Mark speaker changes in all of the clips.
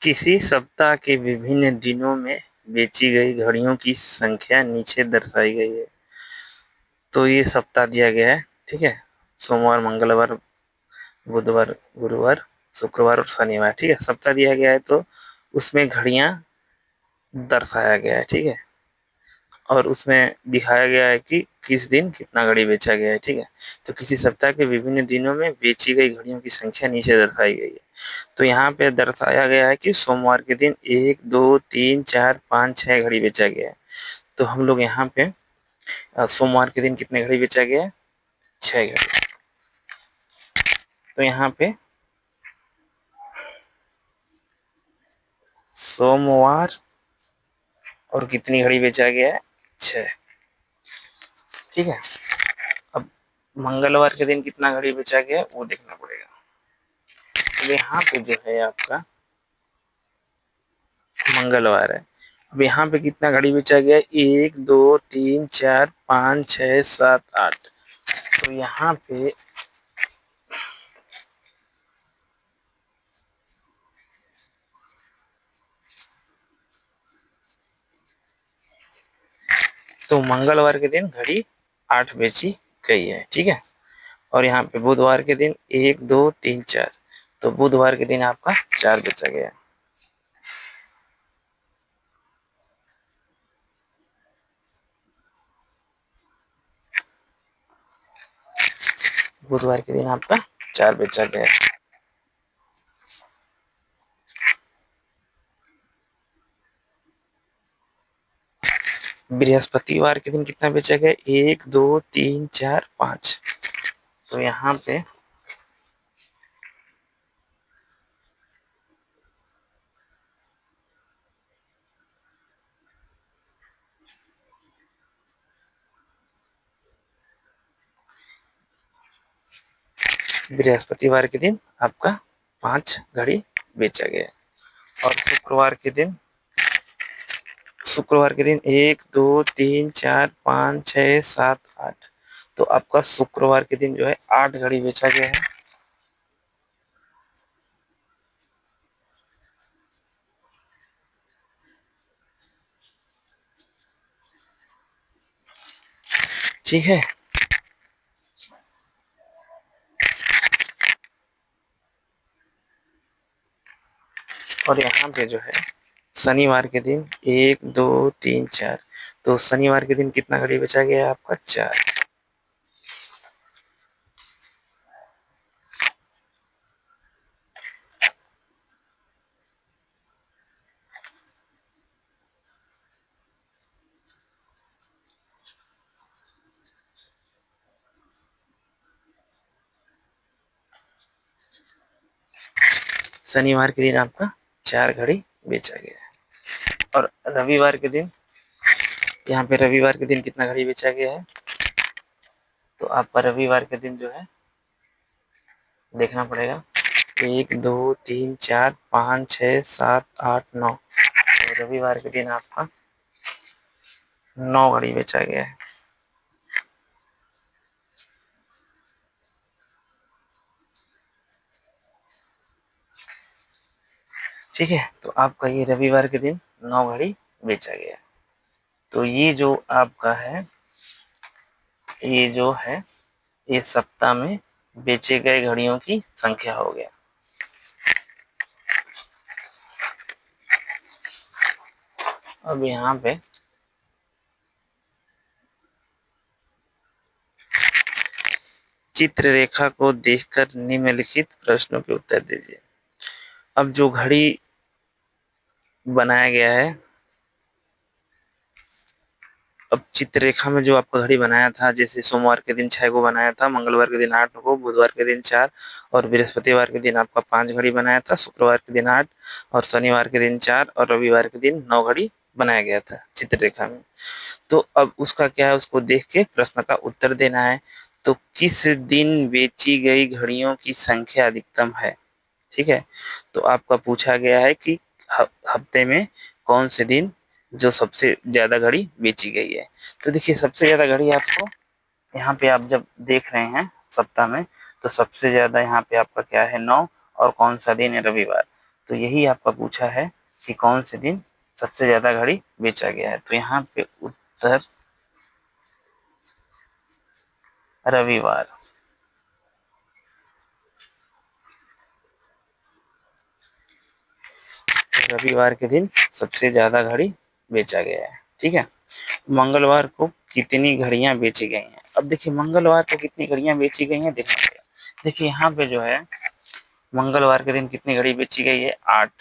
Speaker 1: किसी सप्ताह के विभिन्न दिनों में बेची गई घड़ियों की संख्या नीचे दर्शाई गई है। तो ये सप्ताह दिया गया है, ठीक है। सोमवार, मंगलवार, बुधवार, गुरुवार, शुक्रवार और शनिवार, ठीक है। सप्ताह दिया गया है तो उसमें घड़ियां दर्शाया गया है, ठीक है। और उसमें दिखाया गया है कि किस दिन कितना घड़ी बेचा गया है, ठीक है। तो किसी सप्ताह के विभिन्न दिनों में बेची गई घड़ियों की संख्या नीचे दर्शाई गई है। तो यहाँ पे दर्शाया गया है कि सोमवार के दिन 1, 2, 3, 4, 5, 6 घड़ी बेचा गया है। तो हम लोग यहाँ पे सोमवार के दिन कितने घड़ी बेचा गया है? 6 घड़ी। तो यहाँ पे सोमवार और कितनी घड़ी बेचा गया है? 6, ठीक है। अब मंगलवार के दिन कितना घड़ी बेचा गया है वो देखना पड़ेगा। तो यहाँ पे जो है आपका मंगलवार है। अब यहाँ पे कितना घड़ी बेचा गया है? 1, 2, 3, 4, 5, 6, 7, 8। तो यहाँ पे तो मंगलवार के दिन घड़ी 8 बेची गई है, ठीक है। और यहाँ पे बुधवार के दिन 1, 2, 3, 4। तो बुधवार के दिन आपका 4 बेचा गया। बुधवार के दिन आपका 4 बेचा गया। बृहस्पतिवार के दिन कितना बेचा गया? 1, 2, 3, 4, 5। तो यहाँ पे बृहस्पतिवार के दिन आपका 5 घड़ी बेचा गया। और शुक्रवार के दिन 1, 2, 3, 4, 5, 6, 7, 8। तो आपका शुक्रवार के दिन जो है 8 घड़ी बेचा गया है। ठीक है। और यहाँ पे जो है शनिवार के दिन 1, 2, 3, 4। तो शनिवार के दिन कितना घड़ी बेचा गया है आपका? 4। शनिवार के दिन आपका 4 घड़ी बेचा गया है। और रविवार के दिन, यहाँ पे रविवार के दिन कितना घड़ी बेचा गया है? तो आपका रविवार के दिन जो है देखना पड़ेगा। 1, 2, 3, 4, 5, 6, 7, 8, 9। तो रविवार के दिन आपका 9 घड़ी बेचा गया है। ठीक है। तो आपका ये रविवार के दिन 9 घड़ी बेचा गया। तो ये जो आपका है, ये जो है ये सप्ताह में बेचे गए घड़ियों की संख्या हो गया। अब यहाँ पे चित्र रेखा को देखकर निम्नलिखित प्रश्नों के उत्तर दीजिए। अब जो घड़ी बनाया गया है, अब चित्ररेखा में जो आपका घड़ी बनाया था, जैसे सोमवार के दिन 6 को बनाया था, मंगलवार के दिन 8 को, बुधवार के दिन 4 और बृहस्पतिवार के दिन आपका 5 घड़ी बनाया था, शुक्रवार के दिन 8 और शनिवार के दिन 4 और रविवार के दिन 9 घड़ी बनाया गया था चित्ररेखा में। तो अब उसका क्या है, उसको देख के प्रश्न का उत्तर देना है। तो किस दिन बेची गई घड़ियों की संख्या अधिकतम है? ठीक है। तो आपका पूछा गया है कि हफ्ते में कौन से दिन जो सबसे ज्यादा घड़ी बेची गई है। तो देखिए सबसे ज्यादा घड़ी आपको यहाँ पे आप जब देख रहे हैं सप्ताह में, तो सबसे ज्यादा यहाँ पे आपका क्या है? 9। और कौन सा दिन है? रविवार। तो यही आपका पूछा है कि कौन से दिन सबसे ज्यादा घड़ी बेचा गया है। तो यहाँ पे उत्तर रविवार। तो रविवार के दिन सबसे ज्यादा घड़ी बेचा गया है। ठीक है। मंगलवार को कितनी घड़ियां बेची गई हैं? अब देखिए मंगलवार को कितनी घड़ियां बेची गई हैं देखना पड़ेगा। देखिए यहाँ पे जो है मंगलवार के दिन कितनी घड़ी बेची गई है? 8।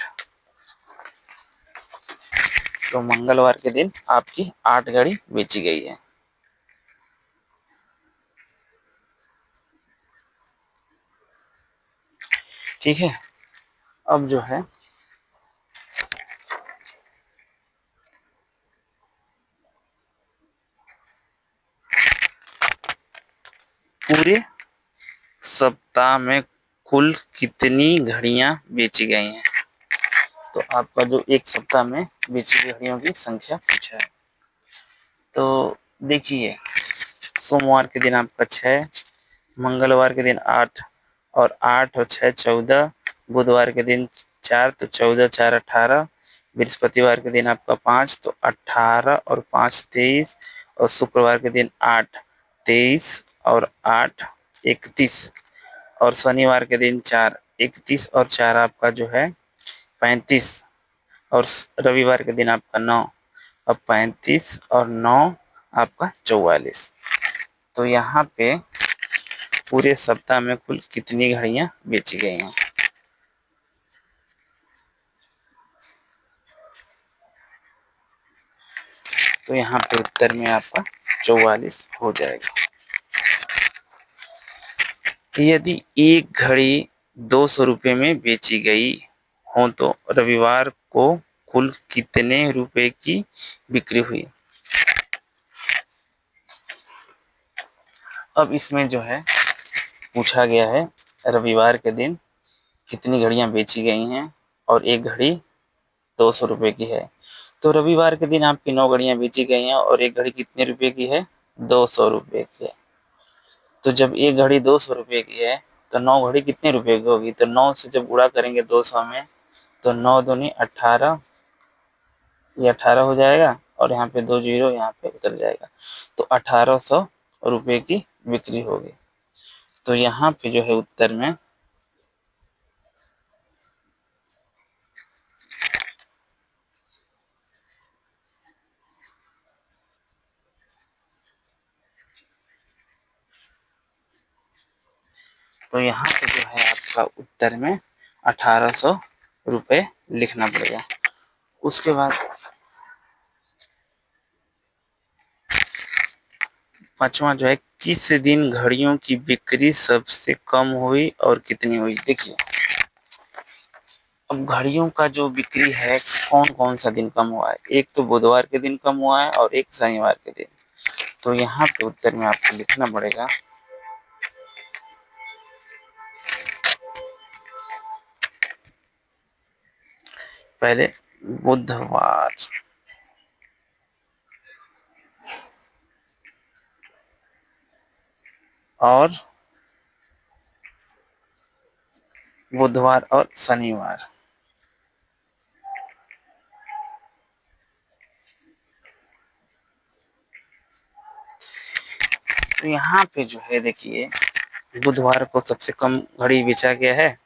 Speaker 1: तो मंगलवार के दिन आपकी 8 घड़ी बेची गई है। ठीक है। अब जो है पूरे सप्ताह में कुल कितनी घड़ियां बेची गई हैं? तो आपका जो एक सप्ताह में बेची गई घड़ियों की संख्या पूछा है। तो देखिए सोमवार के दिन आपका 6, मंगलवार के दिन 8, और 8 और 6 14, बुधवार के दिन 4, तो 14 4 18, बृहस्पतिवार के दिन आपका 5, तो 18 और 5 23, और शुक्रवार के दिन 8 23 और 8 31, और शनिवार के दिन 4 31 और 4 आपका जो है 35, और रविवार के दिन आपका 9, अब 35 और 9 आपका 44। तो यहाँ पे पूरे सप्ताह में कुल कितनी घड़ियां बेची गई हैं? तो यहाँ पे उत्तर में आपका 44 हो जाएगा। यदि एक घड़ी 200 रुपये में बेची गई हो तो रविवार को कुल कितने रुपए की बिक्री हुई? अब इसमें जो है पूछा गया है रविवार के दिन कितनी घड़ियां बेची गई हैं और एक घड़ी 200 रुपये की है। तो रविवार के दिन आपकी 9 घड़ियां बेची गई हैं और एक घड़ी कितने रुपए की है? 200 रुपये की है। तो जब एक घड़ी 200 रुपये की है तो 9 घड़ी कितने रुपए की होगी? तो 9 से जब गुणा करेंगे 200 में तो 9 दूनी 18, ये 18 हो जाएगा और यहाँ पे 2 जीरो यहाँ पे उतर जाएगा। तो 1800 रुपये की बिक्री होगी। तो यहाँ पे जो है उत्तर में तो यहाँ पे जो है आपका उत्तर में 1800 रुपये लिखना पड़ेगा। उसके बाद पांचवा जो है किस दिन घड़ियों की बिक्री सबसे कम हुई और कितनी हुई? देखिए अब घड़ियों का जो बिक्री है कौन कौन सा दिन कम हुआ है? एक तो बुधवार के दिन कम हुआ है और एक शनिवार के दिन। तो यहाँ पे उत्तर में आपको लिखना पड़ेगा पहले बुधवार और शनिवार। तो यहाँ पे जो है देखिए बुधवार को सबसे कम घड़ी बेचा गया है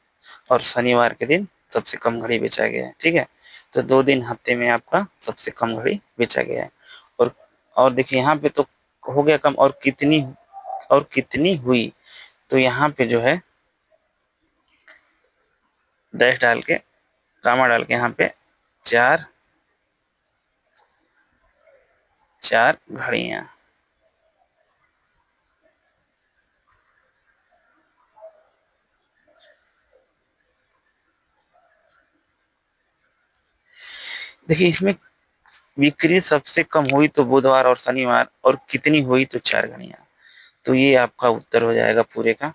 Speaker 1: और शनिवार के दिन सबसे कम घड़ी बेचा गया है। ठीक है। तो 2 दिन हफ्ते में आपका सबसे कम घड़ी बेचा गया है। और देखिए यहाँ पे तो हो गया कम, और कितनी हुई? तो यहाँ पे जो है डैश डाल के कामा डाल के यहाँ पे 4 घड़ियां। देखिए इसमें बिक्री सबसे कम हुई तो बुधवार और शनिवार, और कितनी हुई तो 4 घड़ियां। तो ये आपका उत्तर हो जाएगा पूरे का।